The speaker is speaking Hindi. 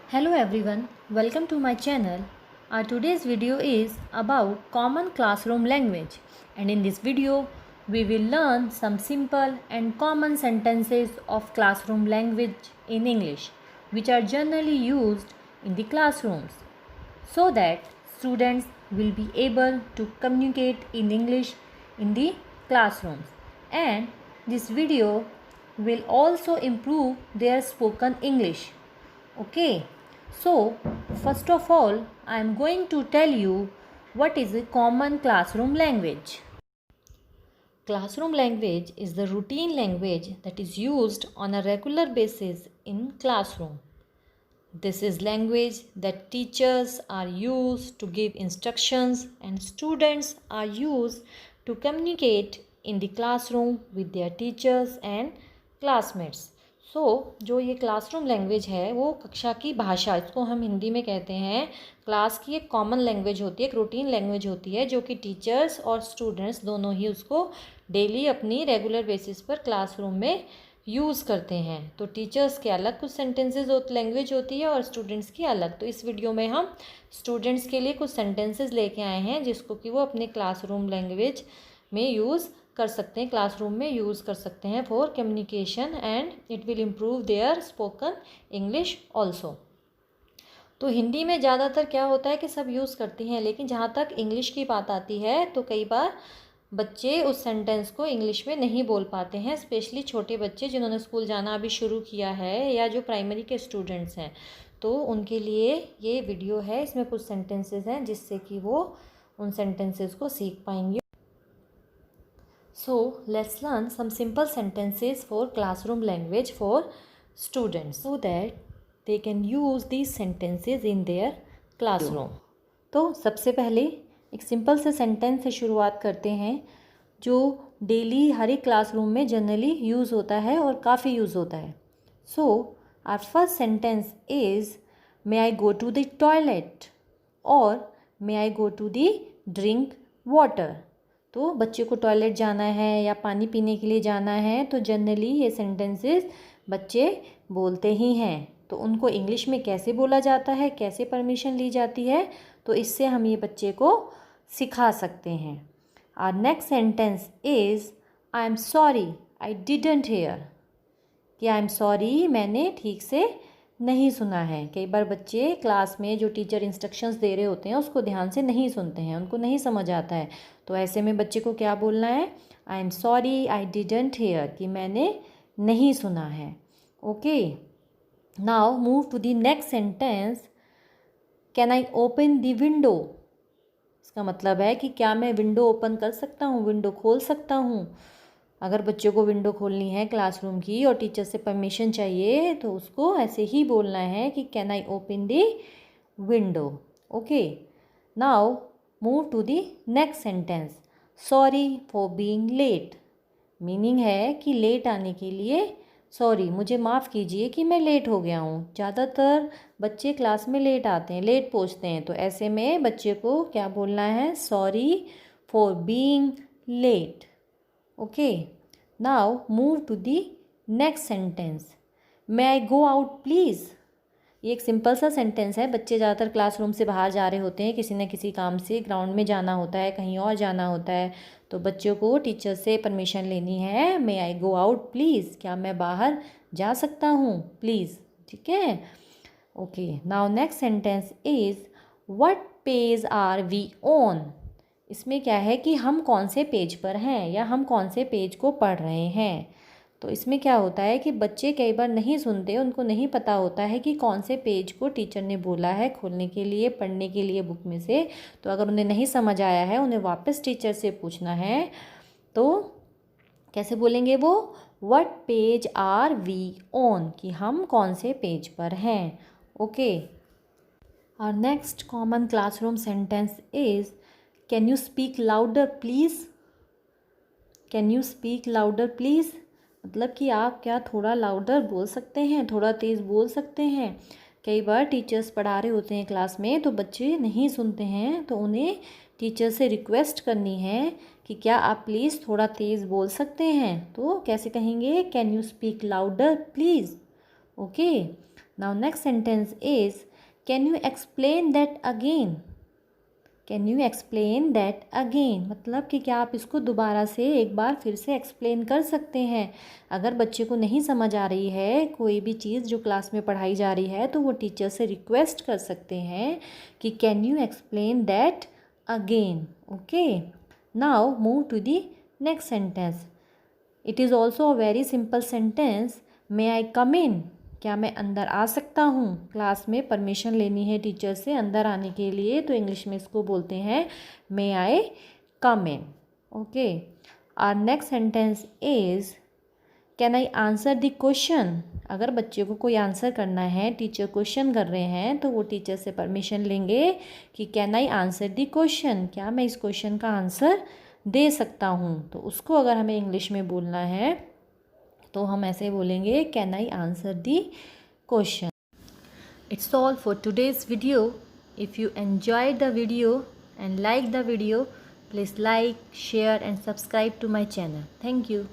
Hello everyone, welcome to my channel. Our today's video is about common classroom language, and in this video we will learn some simple and common sentences of classroom language in English which are generally used in the classrooms so that students will be able to communicate in English in the classrooms, and this video will also improve their spoken English. Okay, so first of all, I am going to tell you what is a common classroom language. Classroom language is the routine language that is used on a regular basis in classroom. This is language that teachers are used to give instructions and students are used to communicate in the classroom with their teachers and classmates. जो ये क्लासरूम लैंग्वेज है वो कक्षा की भाषा, इसको हम हिंदी में कहते हैं, क्लास की एक कॉमन लैंग्वेज होती है, एक रूटीन लैंग्वेज होती है जो कि टीचर्स और स्टूडेंट्स दोनों ही उसको डेली अपनी रेगुलर बेसिस पर क्लासरूम में यूज़ करते हैं। तो टीचर्स के अलग कुछ सेंटेंसेस लैंग्वेज होती है और स्टूडेंट्स की अलग। तो इस वीडियो में हम स्टूडेंट्स के लिए कुछ सेंटेंसेस लेके आए हैं जिसको कि वो अपने क्लासरूम लैंग्वेज में यूज़ कर सकते हैं, क्लासरूम में यूज़ कर सकते हैं for communication and it will improve their spoken English also. तो हिंदी में ज़्यादातर क्या होता है कि सब यूज़ करती हैं, लेकिन जहाँ तक इंग्लिश की बात आती है तो कई बार बच्चे उस सेंटेंस को इंग्लिश में नहीं बोल पाते हैं, स्पेशली छोटे बच्चे जिन्होंने स्कूल जाना अभी शुरू किया है या जो प्राइमरी के स्टूडेंट्स हैं, तो उनके लिए ये वीडियो है। इसमें कुछ सेंटेंसेस हैं जिससे कि वो उन सेंटेंसेस को सीख पाएंगे। So let's learn some simple sentences for classroom language for students so that they can use these sentences in their classroom. तो सबसे पहले एक सिंपल से सेंटेंस से शुरुआत करते हैं जो डेली हर एक क्लासरूम में जनरली यूज़ होता है और काफ़ी यूज़ होता है। So our first sentence is may I go to the toilet और may I go to the drink water. तो बच्चे को टॉयलेट जाना है या पानी पीने के लिए जाना है तो जनरली ये सेंटेंसेस बच्चे बोलते ही हैं। तो उनको इंग्लिश में कैसे बोला जाता है, कैसे परमिशन ली जाती है, तो इससे हम ये बच्चे को सिखा सकते हैं। Our next sentence is I am sorry I didn't hear, कि आई एम सॉरी मैंने ठीक से नहीं सुना है। कई बार बच्चे क्लास में जो टीचर इंस्ट्रक्शंस दे रहे होते हैं उसको ध्यान से नहीं सुनते हैं, उनको नहीं समझ आता है, तो ऐसे में बच्चे को क्या बोलना है, I am sorry I didn't hear, कि मैंने नहीं सुना है। Okay, now move to the next sentence, can I open the window. इसका मतलब है कि क्या मैं विंडो ओपन कर सकता हूँ, विंडो खोल सकता हूँ। अगर बच्चे को विंडो खोलनी है क्लासरूम की और टीचर से परमिशन चाहिए तो उसको ऐसे ही बोलना है कि can I open the window. Okay, now move to the next sentence, sorry for being late. Meaning है कि लेट आने के लिए सॉरी, मुझे माफ़ कीजिए कि मैं लेट हो गया हूँ। ज़्यादातर बच्चे क्लास में लेट आते हैं, लेट पहुँचते हैं, तो ऐसे में बच्चे को क्या बोलना है, sorry for being late. Okay, now move to the next sentence, may I go out please. ये एक सिंपल सा सेंटेंस है। बच्चे ज़्यादातर क्लासरूम से बाहर जा रहे होते हैं, किसी न किसी काम से, ग्राउंड में जाना होता है, कहीं और जाना होता है, तो बच्चों को टीचर से परमिशन लेनी है, मे आई गो आउट प्लीज़, क्या मैं बाहर जा सकता हूँ प्लीज़। ठीक है, okay, now next sentence is what page are we on. इसमें क्या है कि हम कौन से पेज पर हैं या हम कौन से पेज को पढ़ रहे हैं। तो इसमें क्या होता है कि बच्चे कई बार नहीं सुनते, उनको नहीं पता होता है कि कौन से पेज को टीचर ने बोला है खोलने के लिए, पढ़ने के लिए बुक में से। तो अगर उन्हें नहीं समझ आया है, उन्हें वापस टीचर से पूछना है, तो कैसे बोलेंगे वो, what page are we on, कि हम कौन से पेज पर हैं। Okay, our next common classroom sentence is can you speak louder please. Can you speak louder please मतलब कि आप क्या थोड़ा लाउडर बोल सकते हैं, थोड़ा तेज़ बोल सकते हैं। कई बार टीचर्स पढ़ा रहे होते हैं क्लास में तो बच्चे नहीं सुनते हैं, तो उन्हें टीचर से रिक्वेस्ट करनी है कि क्या आप प्लीज़ थोड़ा तेज़ बोल सकते हैं। तो कैसे कहेंगे, can you speak louder please. Okay, Now next sentence is, can you explain that again? Can you explain that again, मतलब कि क्या आप इसको दोबारा से एक बार फिर से एक्सप्लेन कर सकते हैं। अगर बच्चे को नहीं समझ आ रही है कोई भी चीज़ जो क्लास में पढ़ाई जा रही है तो वो टीचर से रिक्वेस्ट कर सकते हैं कि can you explain that again. Okay, now move to the next sentence. It is also a very simple sentence, may I come in, क्या मैं अंदर आ सकता हूँ। क्लास में परमिशन लेनी है टीचर से अंदर आने के लिए, तो इंग्लिश में इसको बोलते हैं may I come in. Okay, our next sentence is, can I answer the question. अगर बच्चे को कोई आंसर करना है, टीचर क्वेश्चन कर रहे हैं, तो वो टीचर से परमिशन लेंगे कि can I answer the question, क्या मैं इस क्वेश्चन का आंसर दे सकता हूँ। तो उसको अगर हमें इंग्लिश में बोलना है तो हम ऐसे बोलेंगे can I answer the question. It's all for today's video. If you enjoyed the video and like the video, please like, share and subscribe to my channel. Thank you.